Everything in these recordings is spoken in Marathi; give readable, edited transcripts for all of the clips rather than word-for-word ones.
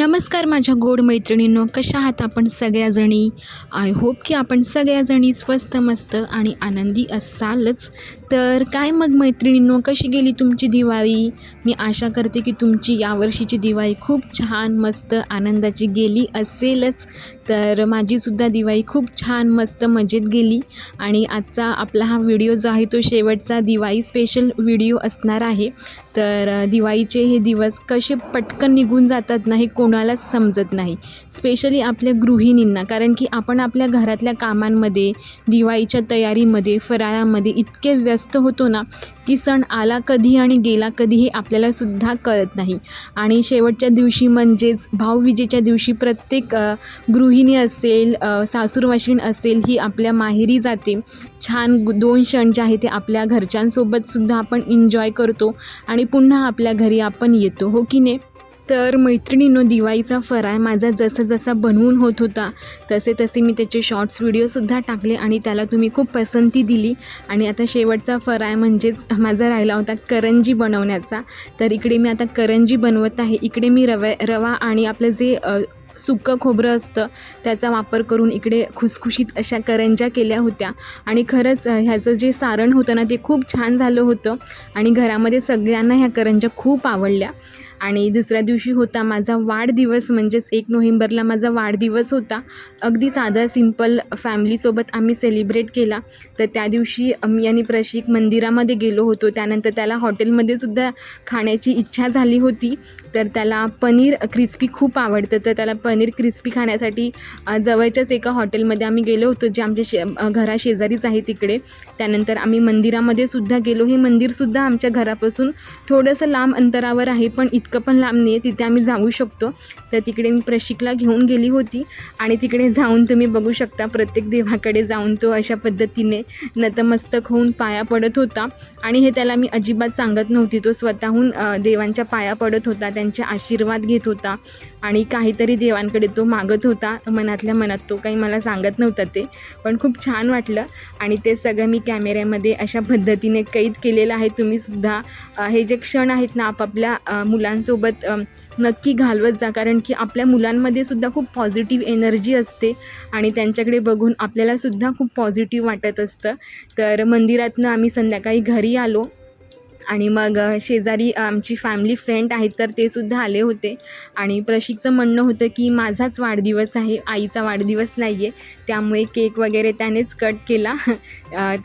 नमस्कार माझ्या गोड मैत्रिणींनो, कशा आहात आपण सगळ्याजणी? आय होप की आपण सगळ्याजणी स्वस्त मस्त आणि आनंदी असालच. तर काय मग मैत्रिणींनो, कशी गेली तुमची दिवाळी? मी आशा करते की तुमची यावर्षीची दिवाळी खूप छान मस्त आनंदाची गेली असेलच. तर माझीसुद्धा दिवाळी खूप छान मस्त मजेत गेली. आणि आजचा आपला हा व्हिडिओ जो आहे तो शेवटचा दिवाळी स्पेशल व्हिडिओ असणार आहे. तर दिवाळीचे हे दिवस कसे पटकन निघून जातात ना, हे कोणालाच समजत नाही, स्पेशली आपल्या गृहिणींना. कारण की आपण आपल्या घरातल्या कामांमध्ये, दिवाळीच्या तयारीमध्ये, फराळामध्ये इतके व्यस्त होतो ना, की सण आला कधी आणि गेला कधी हे आपल्यालासुद्धा कळत नाही. आणि शेवटच्या दिवशी म्हणजेच भाऊबीजेच्या दिवशी प्रत्येक गृहिणी असेल, सासूरवाशीण असेल, ही आपल्या माहेरी जाते. छान 2 क्षण जे आहे ते आपल्या घरच्यांसोबतसुद्धा आपण एन्जॉय करतो आणि पुन्हा आपल्या घरी आपण येतो, हो की नाही? तर मैत्रिणींनो, दिवाळीचा फराळ माझा जसा बनवून होत होता तसे मी त्याचे शॉर्ट्स व्हिडिओसुद्धा टाकले आणि त्याला तुम्ही खूप पसंती दिली. आणि आता शेवटचा फराळ म्हणजेच माझा राहिला होता करंजी बनवण्याचा. तर इकडे मी आता करंजी बनवत आहे. इकडे मी रवा आणि आपलं जे सुकं खोबरं असतं त्याचा वापर करून इकडे खुसखुशीत अशा करंज्या केल्या होत्या. आणि खरंच ह्याचं जे सारण होतं ना, ते खूप छान झालं होतं आणि घरामध्ये सगळ्यांना ह्या करंज्या खूप आवडल्या. आणि दुसऱ्या दिवशी होता माझा वाढदिवस, म्हणजेच 1 नोव्हेंबरला माझा वाढदिवस होता. अगदी साधा सिंपल फॅमिलीसोबत आम्ही सेलिब्रेट केला. तर त्या दिवशी मी आणि प्रशिक मंदिरामध्ये गेलो होतो. त्यानंतर त्याला हॉटेलमध्ये सुद्धा खाण्याची इच्छा झाली होती. तर त्याला पनीर क्रिस्पी खूप आवडतं. तर त्याला पनीर क्रिस्पी खाण्यासाठी जवळच्याच एका हॉटेलमध्ये आम्ही गेलो होतो, जे आमच्या घराशेजारीच आहे तिकडे. त्यानंतर आम्ही मंदिरामध्ये सुद्धा गेलो. हे मंदिरसुद्धा आमच्या घरापासून थोडंसं लांब अंतरावर आहे, पण इतकं पण लांब नाही आहे, तिथे आम्ही जाऊ शकतो. तर तिकडे मी प्रशिकला घेऊन गेली होती. आणि तिकडे जाऊन तुम्ही बघू शकता, प्रत्येक देवाकडे जाऊन तो अशा पद्धतीने नतमस्तक होऊन पाया पडत होता. आणि हे त्याला मी अजिबात सांगत नव्हती, तो स्वतःहून देवांच्या पाया पडत होता, त्यांचे आशीर्वाद घेत होता आणि काहीतरी देवांकडे तो मागत होता मनातल्या मनात. तो काही मला सांगत नव्हता ते, पण खूप छान वाटलं. आणि ते सगळं मी कॅमेऱ्यामध्ये अशा पद्धतीने कैद केलेलं आहे. तुम्हीसुद्धा हे जे क्षण आहेत ना, आपापल्या मुलांसोबत नक्की घालवत जा. कारण की आपल्या मुलांमध्ये सुद्धा खूप पॉझिटिव्ह एनर्जी असते आणि त्यांच्याकडे बघून आपल्यालासुद्धा खूप पॉझिटिव्ह वाटत असतं. तर मंदिरातनं आम्ही संध्याकाळी घरी आलो. आणि मग शेजारी आमची फॅमिली फ्रेंड आहेत, तर ते सुद्धा आले होते. आणि प्रशिकचं म्हणणं होतं की माझाच वाढदिवस आहे, आईचा वाढदिवस नाही आहे, त्यामुळे केक वगैरे त्यानेच कट केला.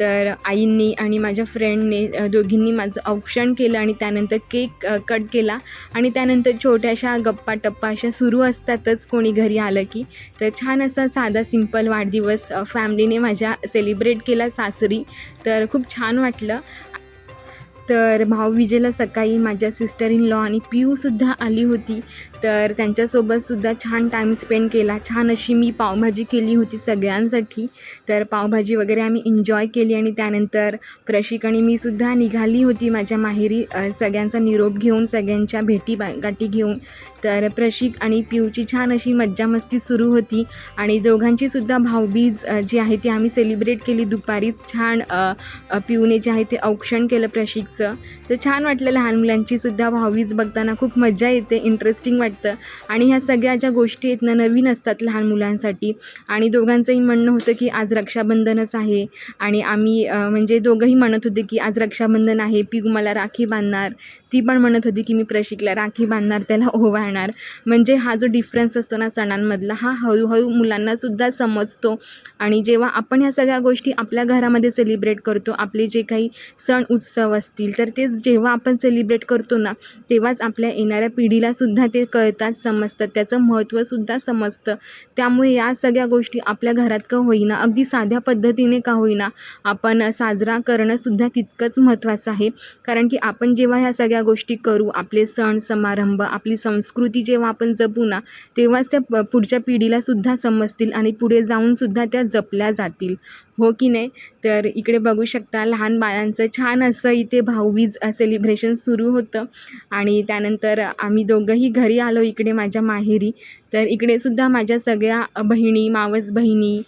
तर आईंनी आणि माझ्या फ्रेंडने दोघींनी माझं औक्षण केलं आणि त्यानंतर केक कट केला. आणि त्यानंतर छोट्याशा गप्पा-टप्पा अशा सुरू असतातच कोणी घरी आलं की. तर छान असा साधा सिंपल वाढदिवस फॅमिलीने माझ्या सेलिब्रेट केला सासरी. तर खूप छान वाटलं. तर भाऊबीजेला सकाळी माझ्या सिस्टर इन लॉ आणि पिऊसुद्धा आली होती. तर त्यांच्यासोबतसुद्धा छान टाईम स्पेंड केला. छान अशी मी पावभाजी केली होती सगळ्यांसाठी. तर पावभाजी वगैरे आम्ही एन्जॉय केली. आणि त्यानंतर प्रशिक आणि मी सुद्धा निघाली होती माझ्या माहेरी, सगळ्यांचा निरोप घेऊन, सगळ्यांच्या गाठी घेऊन. तर प्रशिक आणि पिऊची छान अशी मज्जा मस्ती सुरू होती. आणि दोघांचीसुद्धा भाऊबीज जी आहे ती आम्ही सेलिब्रेट केली दुपारीच. छान पिऊने जे आहे ते औक्षण केलं प्रशिकचं. तर छान वाटलं. लहान मुलांचीसुद्धा भाऊबीज बघताना खूप मजा येते, इंटरेस्टिंग वाटतं. आणि ह्या सगळ्या ज्या गोष्टी आहेत ना, नवीन असतात लहान मुलांसाठी. आणि दोघांचंही म्हणणं होतं की आज रक्षाबंधनच आहे. आणि आम्ही म्हणजे दोघंही म्हणत होते की आज रक्षाबंधन आहे, पिऊ मला राखी बांधणार. ती पण म्हणत होती की मी प्रशिकला राखी बांधणार, त्याला ओवाळणार. म्हणजे हा जो डिफरन्स असतो ना सणांमधला, हा हळूहळू मुलांनासुद्धा समजतो. आणि जेव्हा आपण ह्या सगळ्या गोष्टी आपल्या घरामध्ये सेलिब्रेट करतो, आपले जे काही सण उत्सव असतील, तर ते जेव्हा आपण सेलिब्रेट करतो ना, तेव्हाच आपल्या येणाऱ्या पिढीलासुद्धा ते कळतात, समजतात, त्याचं महत्त्वसुद्धा समजतं. त्यामुळे या सगळ्या गोष्टी आपल्या घरात का होईना, अगदी साध्या पद्धतीने का होईना, आपण साजरा करणंसुद्धा तितकंच महत्त्वाचं आहे. कारण की आपण जेव्हा ह्या सगळ्या गोष्टी करू, आपले सण समारंभ, आपली संस्कृती जेव्हा आपण जपू ना, तेव्हाच त्या पुढच्या पिढीलासुद्धा समजतील आणि पुढे जाऊनसुद्धा त्या जपल्या जातील, हो की नाही? तर इकडे बघू शकता लहान बाळांचं छान असं इथे भाऊबीज सेलिब्रेशन सुरू होतं. आणि त्यानंतर आम्ही दोघंही घरी आलो इकडे माझ्या माहेरी. तर इकडे सुद्धा माझ्या सगळ्या बहिणी, मावस बहिणी,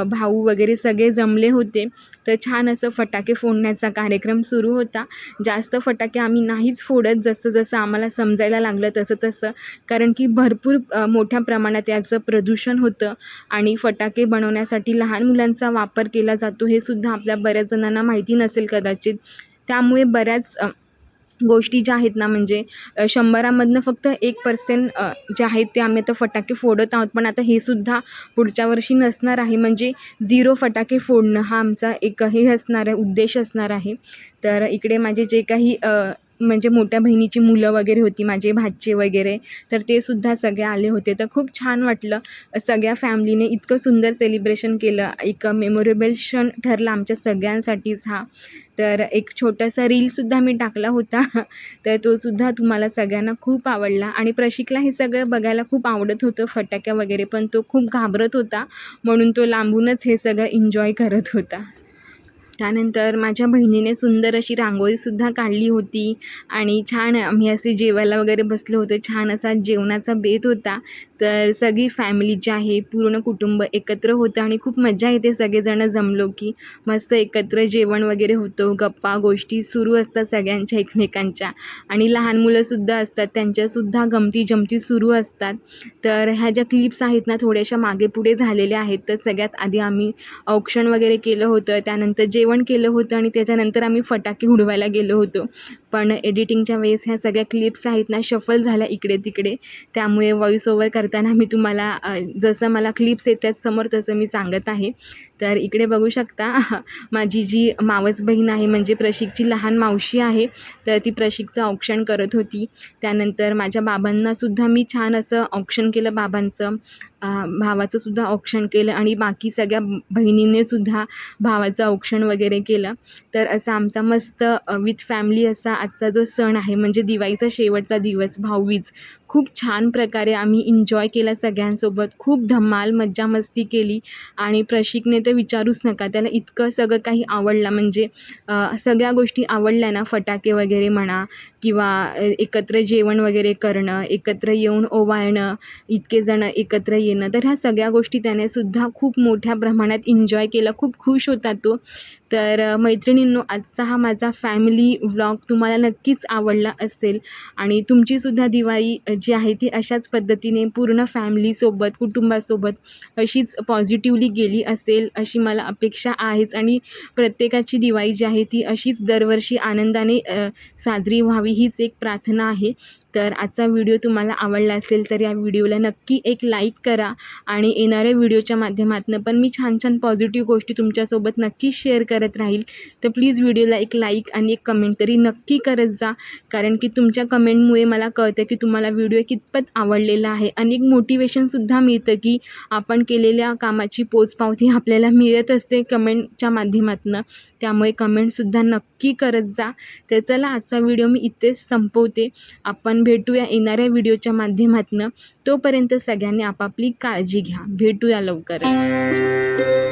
भाऊ वगैरे सगळे जमले होते. तर छान असं फटाके फोडण्याचा कार्यक्रम सुरू होता. जास्त फटाके आम्ही नाहीच फोडत, जसं जसं आम्हाला समजायला लागलं तसं तसं, कारण की भरपूर मोठ्या प्रमाणात याचं प्रदूषण होतं आणि फटाके बनवण्यासाठी लहान मुलांचा वापर केला जातो हे सुद्धा आपल्या बऱ्याच जणांना माहिती नसेल कदाचित. त्यामुळे बऱ्याच गोष्टी ज्या आहेत ना, म्हणजे 100मधनं फक्त 1% जे आहेत ते आम्ही आता फटाके फोडत आहोत. पण आता हे सुद्धा पुढच्या वर्षी नसणार आहे, म्हणजे 0 फटाके फोडणं हा आमचा एक हे असणार आहे, उद्देश असणार आहे. तर इकडे माझे जे काही म्हणजे मोठ्या बहिणीची मुलं वगैरे होती, माझे भाचे वगैरे, तर ते सुद्धा सगळे आले होते. तर खूप छान वाटलं. सगळ्या फॅमिलीने इतकं सुंदर सेलिब्रेशन केलं. एक मेमोरेबल क्षण ठरला आमच्या सगळ्यांसाठीच हा. तर एक छोटासा रीलसुद्धा मी टाकला होता. तर तो सुद्धा तुम्हाला सगळ्यांना खूप आवडला आणि प्रशिकला हे सगळं बघायला खूप आवडत होतं, फटाक्या वगैरे, पण तो खूप घाबरत होता, म्हणून तो लांबूनच हे सगळं एन्जॉय करत होता. त्यानंतर माझ्या बहिणीने सुंदर अशी रांगोळीसुद्धा काढली होती आणि छान आम्ही असे जेवायला वगैरे बसलो होतो. छान असा जेवणाचा बेत होता. तर सगळी फॅमिली जी आहे, पूर्ण कुटुंब एकत्र होतं आणि खूप मजा येते सगळेजण जमलो की. मस्त एकत्र जेवण वगैरे होतं, गप्पा गोष्टी सुरू असतात सगळ्यांच्या एकमेकांच्या आणि लहान मुलंसुद्धा असतात, त्यांच्यासुद्धा गमती जमती सुरू असतात. तर ह्या ज्या क्लिप्स आहेत ना, थोड्याशा मागे पुढे झालेल्या आहेत. तर सगळ्यात आधी आम्ही औक्षण वगैरे केलं होतं, त्यानंतर जेवण केलं होतं आणि त्याच्यानंतर आम्ही फटाके उडवायला गेलो होतो. पण एडिटिंगच्या वेळेस ह्या सगळ्या क्लिप्स आहेत ना, शफल झाल्या इकडे तिकडे. त्यामुळे व्हॉईस ओव्हर करताना मी तुम्हाला जसं मला क्लिप्स येतात समोर तसं मी सांगत आहे. तर इकडे बघू शकता माझी जी मावस बहीण आहे, म्हणजे प्रशिकची लहान मावशी आहे, तर ती प्रशिकचं औक्षण करत होती. त्यानंतर माझ्या बाबांनासुद्धा मी छान असं औक्षण केलं, बाबांचं, भावाचंसुद्धा औक्षण केलं आणि बाकी सगळ्या बहिणींनीसुद्धा भावाचं औक्षण वगैरे केलं. तर असा आमचा मस्त विथ फॅमिली असा आजचा जो सण आहे, म्हणजे दिवाळीचा शेवटचा दिवस, भाऊबीज, खूप छान प्रकारे आम्ही एन्जॉय केला सगळ्यांसोबत. खूप धमाल मज्जा मस्ती केली आणि प्रशिकने तर विचारूच नका, त्याला इतकं सगळं काही आवडलं, म्हणजे सगळ्या गोष्टी आवडल्या ना, फटाके वगैरे म्हणा किंवा एकत्र जेवण वगैरे करणं, एकत्र येऊन ओवाळणं, इतके जण एकत्र येणं, तर ह्या सगळ्या गोष्टी त्याने सुद्धा खूप मोठ्या प्रमाणात एन्जॉय केला. खूप खुश होता तो. तर मैत्रिणींनो, आजचा हा माझा फॅमिली व्लॉग तुम्हाला नक्कीच आवडला असेल आणि तुमचीसुद्धा दिवाळी जी आहे ती अशाच पद्धतीने पूर्ण फॅमिलीसोबत, कुटुंबासोबत अशीच पॉझिटिव्हली गेली असेल अशी मला अपेक्षा आहेच आणि प्रत्येकाची दिवाळी जी आहे ती अशीच दरवर्षी आनंदाने साजरी व्हावी हीच एक प्रार्थना आहे. तर आजचा व्हिडिओ तुम्हाला आवडला असेल तर या व्हिडिओला नक्की एक लाईक करा आणि येणाऱ्या व्हिडिओच्या माध्यमातून पण मी छान छान पॉझिटिव्ह गोष्टी तुमच्यासोबत नक्की शेअर करत राहील. तर प्लीज व्हिडिओला एक लाईक आणि एक कमेंट तरी नक्की करत जा, कारण की तुमच्या कमेंटमुळे मला कळतं की तुम्हाला व्हिडिओ कितपत आवडलेला आहे आणि एक मोटिवेशनसुद्धा मिळतं की आपण केलेल्या कामाची पोचपावती आपल्याला मिळत असते कमेंटच्या माध्यमातून. त्यामुळे कमेंटसुद्धा नक्की करत जा. तर चला, आजचा व्हिडिओ मी इथेच संपवते. आपण भेटूया येणाऱ्या व्हिडिओच्या माध्यमातून. तोपर्यंत सगळ्यांनी आपापली काळजी घ्या. भेटूया लवकरच.